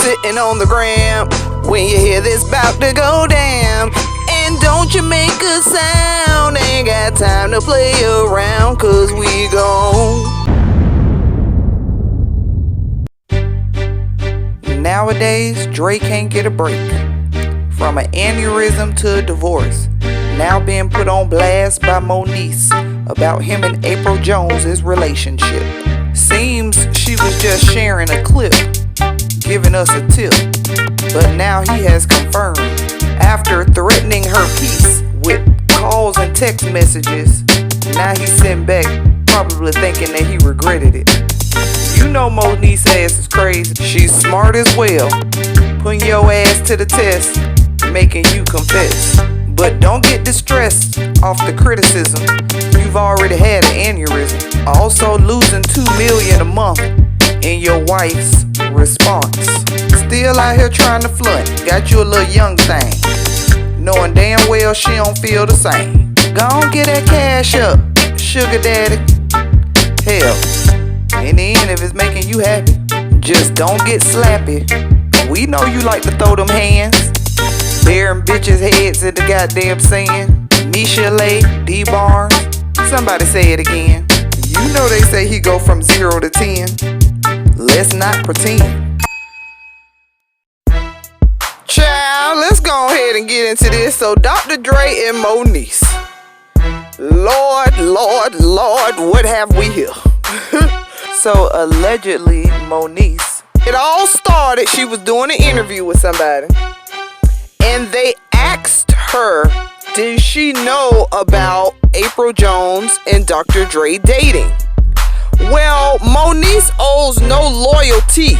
sitting on the gram when you hear this bout to go down. And don't you make a sound, ain't got time to play around, cause we gone. Nowadays, Dre can't get a break. From an aneurysm to a divorce, now being put on blast by Moniece about him and April Jones' relationship. Seems she was just sharing a clip, giving us a tip, but now he has confirmed, after threatening her peace with calls and text messages. Now he's sitting back, probably thinking that he regretted it. You know Moniece's ass is crazy. She's smart as well, putting your ass to the test, making you confess. But don't get distressed off the criticism. You've already had an aneurysm. Also losing $2 million a month in your wife's response. Still out here trying to flirt. Got you a little young thing, knowing damn well she don't feel the same. Go on, get that cash up, sugar daddy. Hell, in the end, if it's making you happy, just don't get slappy. We know you like to throw them hands, bearing bitches' heads in the goddamn sand. Michelle, D Barnes, somebody say it again. You know they say he go from 0 to 10. Let's not pretend. Child, let's go ahead and get into this. So Dr. Dre and Moniece. Lord, Lord, Lord, what have we here? So allegedly, Moniece, it all started, she was doing an interview with somebody, and they asked her, did she know about April Jones and Dr. Dre dating? Well, Moniece owes no loyalty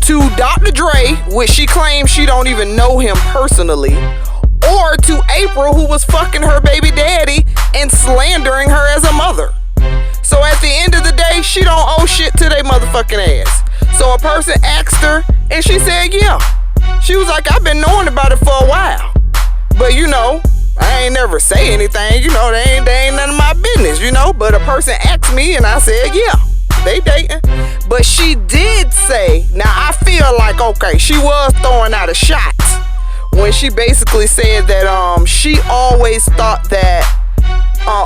to Dr. Dre, which she claims she don't even know him personally, or to April, who was fucking her baby daddy and slandering her as a mother. So at the end of the day, she don't owe shit to they motherfucking ass. So a person asked her, and she said, yeah. She was like, I've been knowing about it for a while, but you know, I ain't never say anything. You know, they ain't none of my business, you know. But a person asked me, and I said, yeah, they dating. But she did say, now I feel like, okay, she was throwing out a shot when she basically said that she always thought that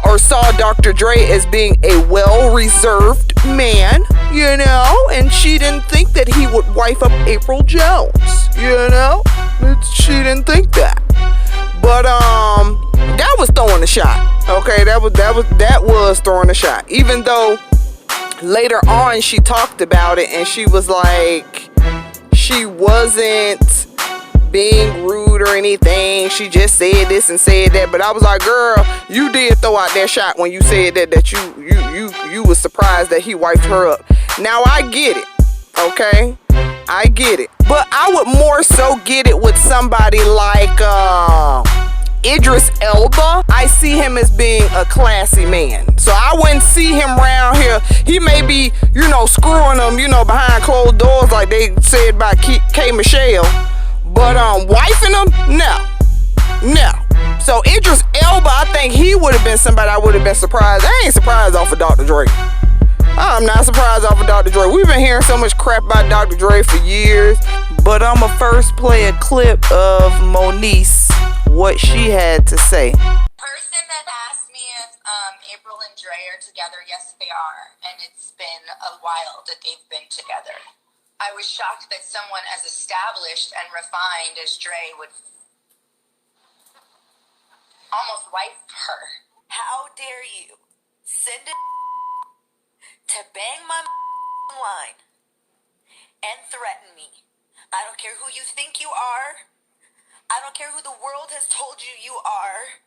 or saw Dr. Dre as being a well-reserved man, you know, and she didn't think that he would wife up April Jones, you know. She didn't think that. But that was throwing a shot. Okay, that was throwing a shot. Even though later on she talked about it and she was like, she wasn't being rude or anything, she just said this and said that. But I was like, girl, you did throw out that shot when you said that you was surprised that he wiped her up. Now I get it, okay, I get it, but I would more so get it with somebody like Idris Elba. I see him as being a classy man, so I wouldn't see him around here. He may be, you know, screwing them, you know, behind closed doors like they said by K. Michelle. But wifing him? No. So Idris Elba, I think he would have been somebody I would have been surprised. I ain't surprised off of Dr. Dre. I'm not surprised off of Dr. Dre. We've been hearing so much crap about Dr. Dre for years. But I'ma first play a clip of Moniece, what she had to say. Person that asked me if April and Dre are together, yes they are. And it's been a while that they've been together. I was shocked that someone as established and refined as Dre would almost wipe her. How dare you send it to bang my line and threaten me? I don't care who you think you are. I don't care who the world has told you you are.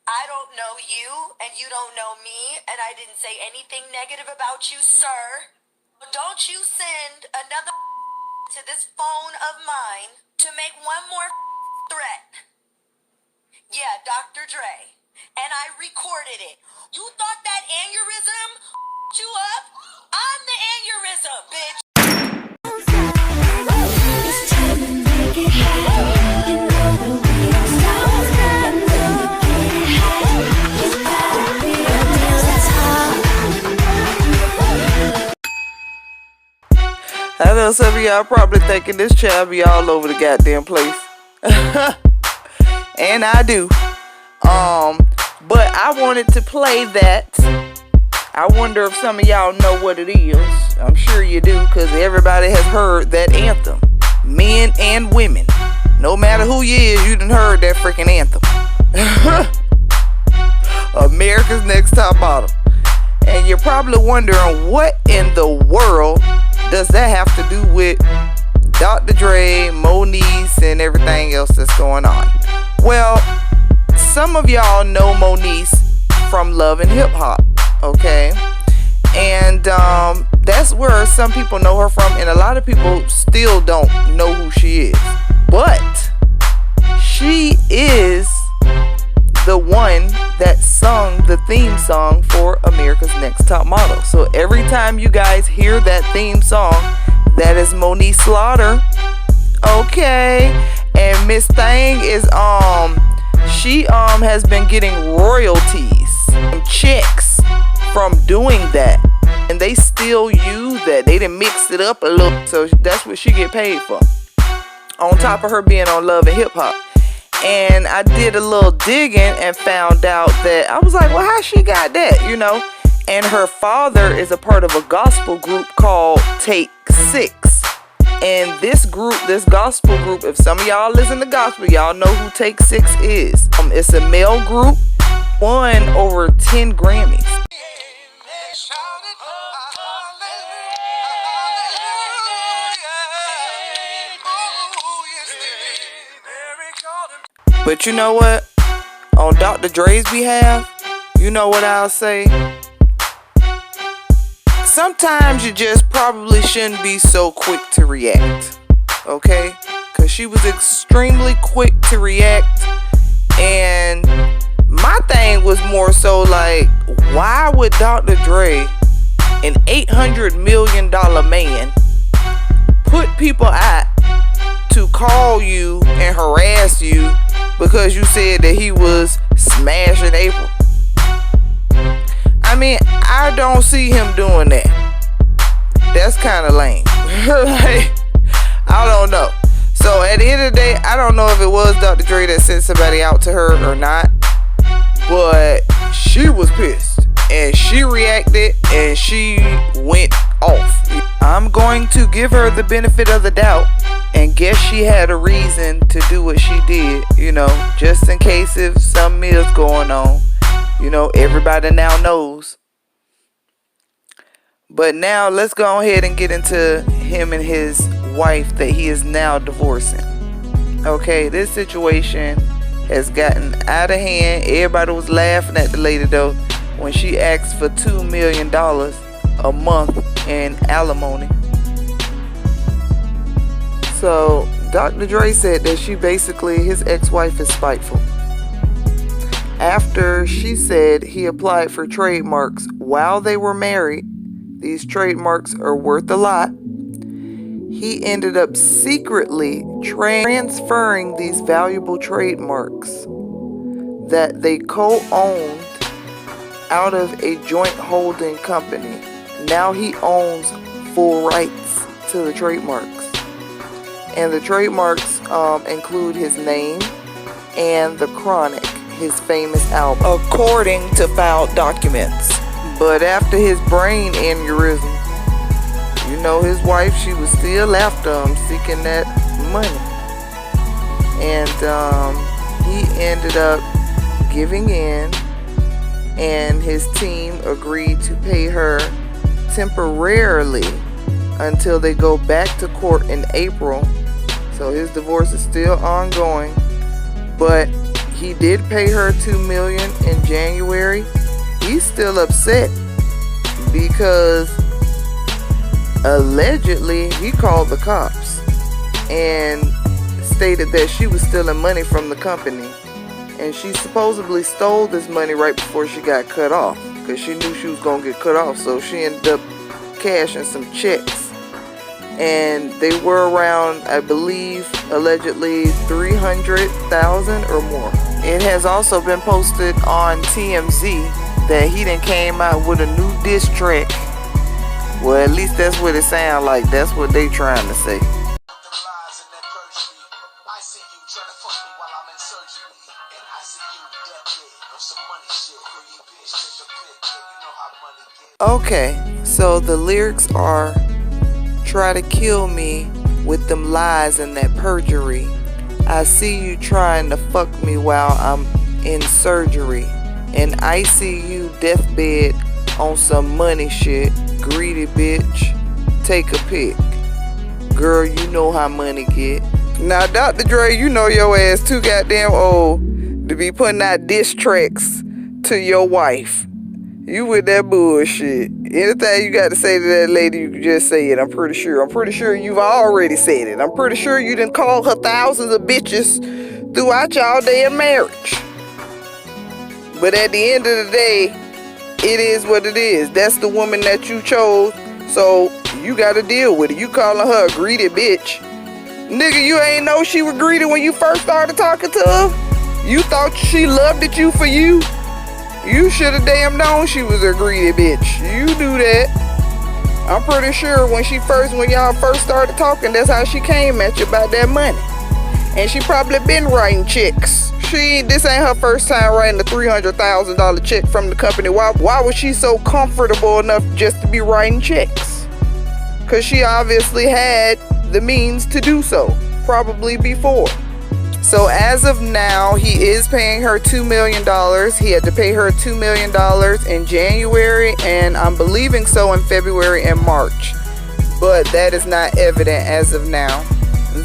I don't know you and you don't know me, and I didn't say anything negative about you, sir. Don't you send another to this phone of mine to make one more threat. Yeah, Dr. Dre. And I recorded it. You thought that aneurysm you up? I'm the aneurysm, bitch. I know some of y'all probably thinking this child be all over the goddamn place. And I do. But I wanted to play that. I wonder if some of y'all know what it is. I'm sure you do, because everybody has heard that anthem. Men and women. No matter who you is, you done heard that freaking anthem. America's Next Top Model. And you're probably wondering, what in the world does that have to do with Dr. Dre, Moniece, and everything else that's going on? Well, some of y'all know Moniece from Love and Hip Hop, okay? And that's where some people know her from, and a lot of people still don't know who she is. But she is the one that sung the theme song for America's Next Top Model. So every time you guys hear that theme song, that is Moniece Slaughter, okay? And Miss Thang is she has been getting royalties, checks from doing that, and they still use that. They done mixed it up a little, so that's what she get paid for, on top of her being on Love and Hip Hop. And I did a little digging and found out that I was like, well, how she got that, you know? And her father is a part of a gospel group called Take 6. And this group, this gospel group, if some of y'all listen to gospel, y'all know who Take 6 is. It's a male group, won over 10 Grammys. But you know what? On Dr. Dre's behalf, you know what I'll say? Sometimes you just probably shouldn't be so quick to react, okay? Because she was extremely quick to react. And my thing was more so like, why would Dr. Dre, an $800 million man, put people out to call you and harass you because you said that he was smashing April? I mean, I don't see him doing that. That's kind of lame. Like, I don't know. So at the end of the day, I don't know if it was Dr. Dre that sent somebody out to her or not, but she was pissed and she reacted and she went off. I'm going to give her the benefit of the doubt and guess she had a reason to do what she did, you know, just in case if something is going on. You know, everybody now knows. But now let's go ahead and get into him and his wife that he is now divorcing. Okay, this situation has gotten out of hand. Everybody was laughing at the lady though when she asked for $2 million a month in alimony. So Dr. Dre said that she basically, his ex-wife is spiteful. After she said he applied for trademarks while they were married, these trademarks are worth a lot, he ended up secretly transferring these valuable trademarks that they co-owned out of a joint holding company. Now he owns full rights to the trademarks. And the trademarks include his name and The Chronic, his famous album, according to filed documents. But after his brain aneurysm, you know, his wife, she was still after him, seeking that money. And he ended up giving in, and his team agreed to pay her temporarily until they go back to court in April. So his divorce is still ongoing, but he did pay her $2 million in January. He's still upset because allegedly he called the cops and stated that she was stealing money from the company, and she supposedly stole this money right before she got cut off because she knew she was gonna get cut off. So she ended up cashing some checks, and they were around, I believe, allegedly $300,000 or more. It has also been posted on TMZ that he done came out with a new diss track Well, at least that's what it sounds like. That's what they trying to say. Okay, so the lyrics are, try to kill me with them lies and that perjury. I see you trying to fuck me while I'm in surgery. In ICU deathbed on some money shit. Greedy bitch, take a pic. Girl, you know how money get. Now, Dr. Dre, you know your ass too goddamn old to be putting out diss tracks to your wife. You with that bullshit. Anything you got to say to that lady, you can just say it. I'm pretty sure you've already said it. I'm pretty sure you done called her thousands of bitches throughout y'all damn marriage. But at the end of the day, it is what it is. That's the woman that you chose, so you got to deal with it. You calling her a greedy bitch. Nigga, you ain't know she was greedy when you first started talking to her? You thought she loved it you for you? You should have damn known she was a greedy bitch. You do that. I'm pretty sure when y'all first started talking, that's how she came at you about that money. And she probably been writing checks. This ain't her first time writing a $300,000 check from the company. Why was she so comfortable enough just to be writing checks? Because she obviously had the means to do so, probably before. So as of now, he is paying her $2 million. He had to pay her $2 million in January, and I'm believing so in February and March. But that is not evident as of now.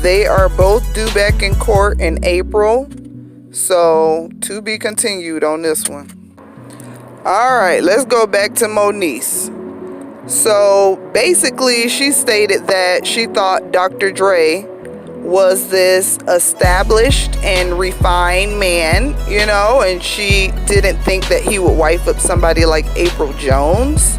They are both due back in court in April. So, to be continued on this one. Alright, let's go back to Moniece. So, basically, she stated that she thought Dr. Dre was this established and refined man, you know, and she didn't think that he would wife up somebody like April Jones.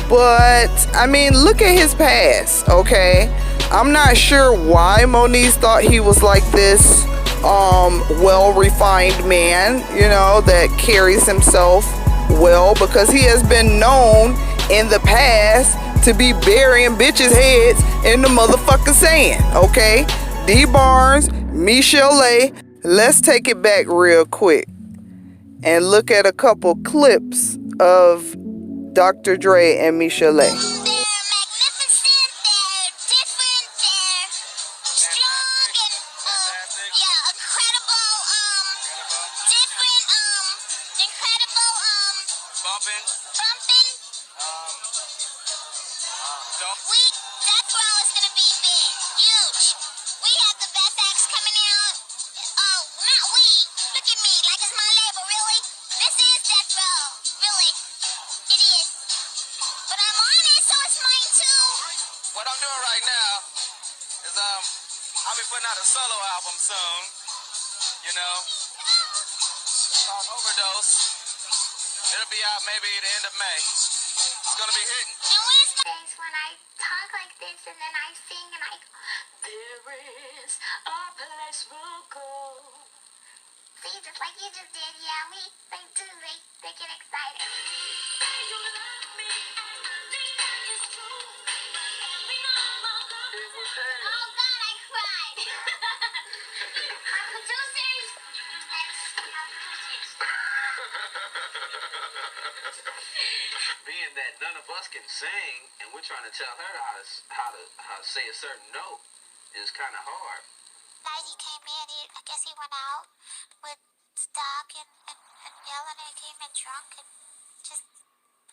But, I mean, look at his past, okay? I'm not sure why Moniece thought he was like this well-refined man, you know, that carries himself well, because he has been known in the past to be burying bitches' heads in the motherfucking sand, okay? D Barnes, Michelle, let's take it back real quick and look at a couple clips of Dr. Dre and Michelle. Death Row is gonna be big, huge. We have the best acts coming out. Oh, not we. Look at me, like it's my label, really. This is Death Row, really. It is. But I'm on it, so it's mine too. What I'm doing right now is I'll be putting out a solo album soon. You know, called Overdose. It'll be out maybe the end of May. It's gonna be hitting. And where's my face when I talk like this and then I sing and I there is a place we'll go. See, just like you just did, yeah, they do, they get excited. Oh God, I cried. Our producers, Being that none of us can sing, and we're trying to tell her how to say a certain note, is kind of hard. night he came in, I guess he went out with stock and yelling, and he came in drunk and just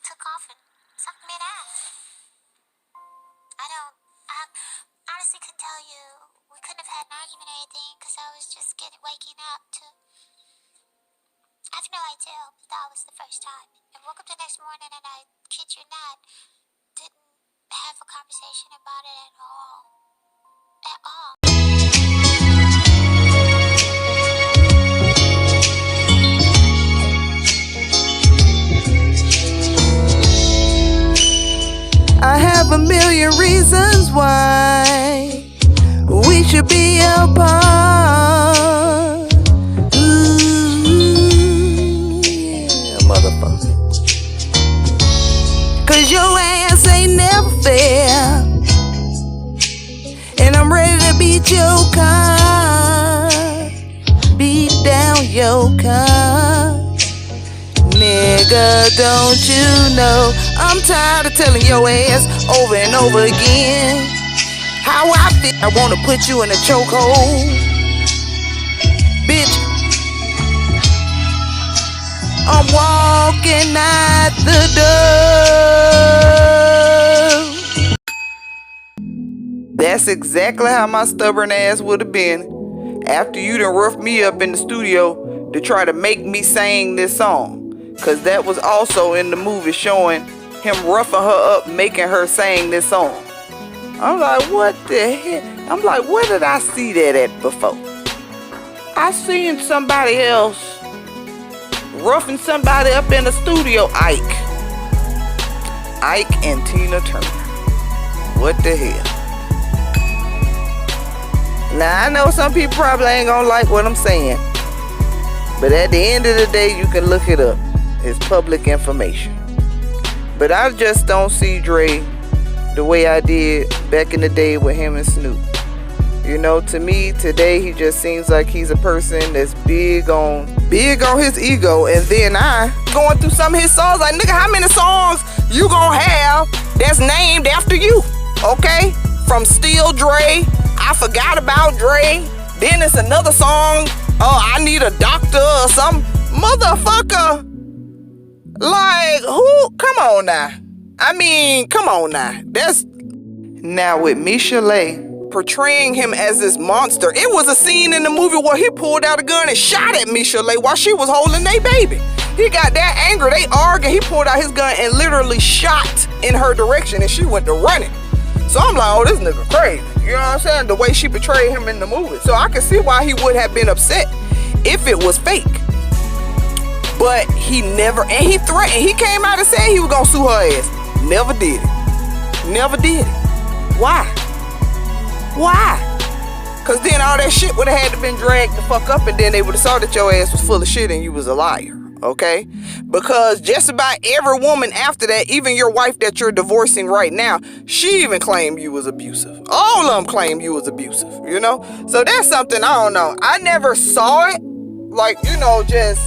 took off and sucked me in ass. I honestly couldn't tell you. We couldn't have had an argument or anything because I was just waking up to. I have no idea, but that was the first time. I woke up the next morning and I kid you not, didn't have a conversation about it at all. At all. I have a million reasons why we should be apart. Ooh, yeah, motherfucker. 'Cause your ass ain't never beat your car, beat down your car. Nigga, don't you know I'm tired of telling your ass over and over again how I feel. I wanna put you in a chokehold, bitch. I'm walking out the door. That's exactly how my stubborn ass would have been after you done roughed me up in the studio to try to make me sing this song. Cause that was also in the movie, showing him roughing her up, making her sing this song. I'm like, what the heck? I'm like, where did I see that at before? I seen somebody else roughing somebody up in the studio. Ike and Tina Turner. What the hell? Now I know some people probably ain't gonna like what I'm saying, but at the end of the day, you can look it up. It's public information. But I just don't see Dre the way I did back in the day with him and Snoop. You know, to me today, he just seems like he's a person that's big on his ego. And then I going through some of his songs, like, nigga, how many songs you gonna have that's named after you? Okay, from Still Dre, I Forgot About Dre. Then it's another song, I Need a Doctor or some motherfucker. Like, who? Come on now. I mean, come on now. That's now with Michel'le portraying him as this monster. It was a scene in the movie where he pulled out a gun and shot at Michel'le while she was holding their baby. He got that angry. They argued. He pulled out his gun and literally shot in her direction, and she went to running. So I'm like, oh, this nigga crazy. You know what I'm saying? The way she portrayed him in the movie. So I can see why he would have been upset if it was fake. But he never, and he threatened. He came out and said he was gonna sue her ass. Never did it. Never did it. Why? Why? Cause then all that shit would have had to been dragged the fuck up, and then they would have saw that your ass was full of shit and you was a liar. Okay? Because just about every woman after that, even your wife that you're divorcing right now, she even claimed you was abusive. All of them claim you was abusive, you know? So that's something, I don't know. I never saw it, like, you know, just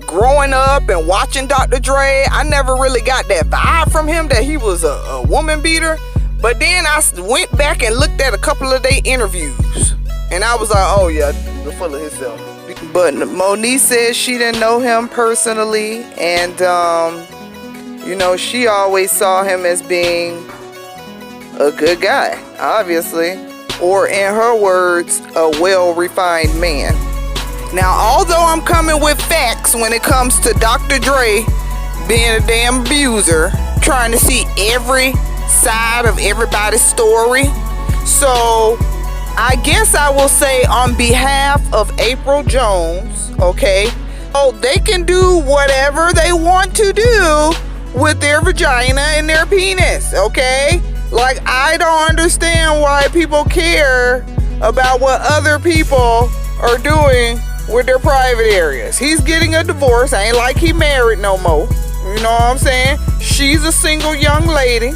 growing up and watching Dr. Dre, I never really got that vibe from him that he was a woman beater. But then I went back and looked at a couple of their interviews, and I was like, oh yeah, he's full of himself. But Moniece says she didn't know him personally, and you know, she always saw him as being a good guy, obviously, or in her words, a well-refined man. Now, although I'm coming with facts when it comes to Dr. Dre being a damn abuser, trying to see every side of everybody's story, so I guess I will say on behalf of April Jones, okay, oh, they can do whatever they want to do with their vagina and their penis, okay? Like, I don't understand why people care about what other people are doing with their private areas. He's getting a divorce. Ain't like he married no more. You know what I'm saying? She's a single young lady.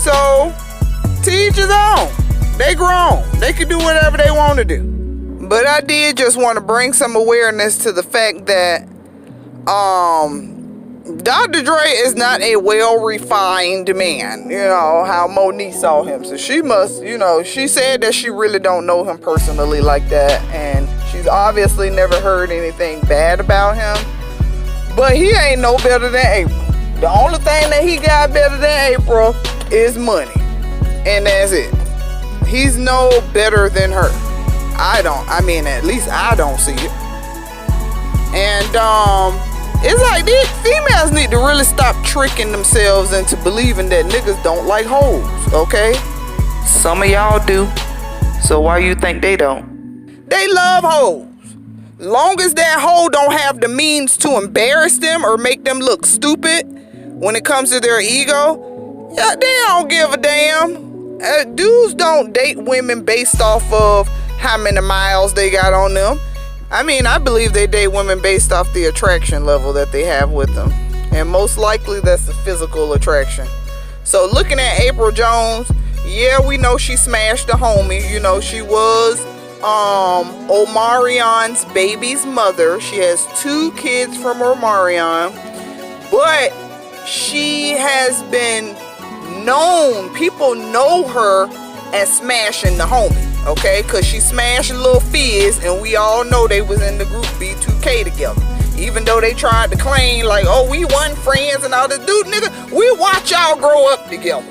So, to each his own. They grown. They can do whatever they want to do. But I did just want to bring some awareness to the fact that Dr. Dre is not a well-refined man. You know, how Moniece saw him. So she must, you know, she said that she really don't know him personally like that. And she's obviously never heard anything bad about him. But he ain't no better than April. The only thing that he got better than April is money. And that's it. He's no better than her. At least I don't see it. And it's like these females need to really stop tricking themselves into believing that niggas don't like hoes, okay? Some of y'all do. So why you think they don't? They love hoes. Long as that hoe don't have the means to embarrass them or make them look stupid when it comes to their ego, yeah, they don't give a damn. Dudes don't date women based off of how many miles they got on them. I mean, I believe they date women based off the attraction level that they have with them. And most likely that's the physical attraction. So looking at April Jones, Yeah, we know she smashed the homie. You know, she was Omarion's baby's mother. She has 2 kids from Omarion. But she has been known, people know her as smashing the homie, okay? Because she smashed Lil Fizz, and we all know they was in the group B2K together. Even though they tried to claim, like, oh, we wasn't friends and all this. Dude, nigga, we watched y'all grow up together.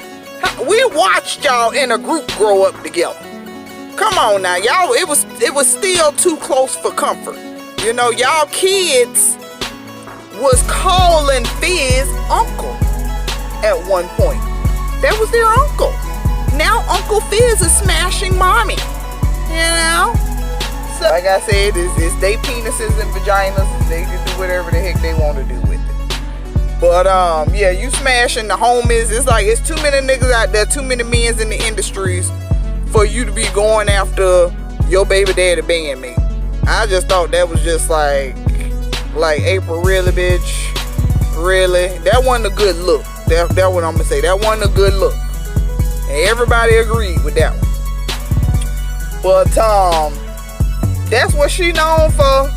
We watched y'all in a group grow up together. Come on now, y'all, it was still too close for comfort. You know, y'all kids was calling Fizz uncle at one point. That was their uncle. Now Uncle Fizz is smashing mommy. You know? So, like I said, it's they penises and vaginas. They can do whatever the heck they want to do with it. But, yeah, you smashing the homies. It's like, it's too many niggas out there, too many men in the industries for you to be going after your baby daddy bandmate. I just thought that was just like April, really, bitch? Really? That wasn't a good look. That's what I'm gonna say. That wasn't a good look. And everybody agreed with that one. But that's what she known for.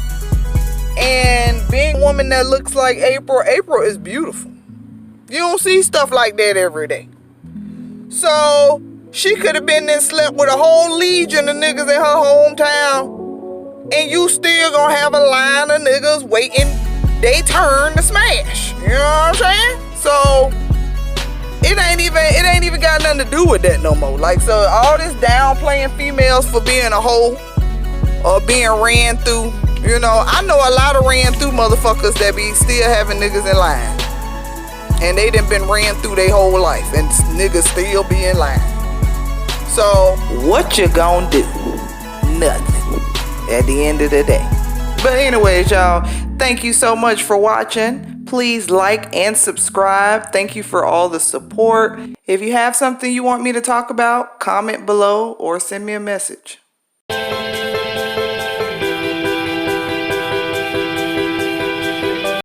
And being a woman that looks like April is beautiful. You don't see stuff like that every day. So she could have been there, slept with a whole legion of niggas in her hometown, and you still gonna have a line of niggas waiting they turn to smash. You know what I'm saying? So it ain't even got nothing to do with that no more. Like, so all this downplaying females for being a hoe or being ran through. You know, I know a lot of ran through motherfuckers that be still having niggas in line, and they done been ran through their whole life, and niggas still be in line. So what you gonna do? Nothing at the end of the day. But anyways, y'all, thank you so much for watching. Please like and subscribe. Thank you for all the support. If you have something you want me to talk about, comment below or send me a message.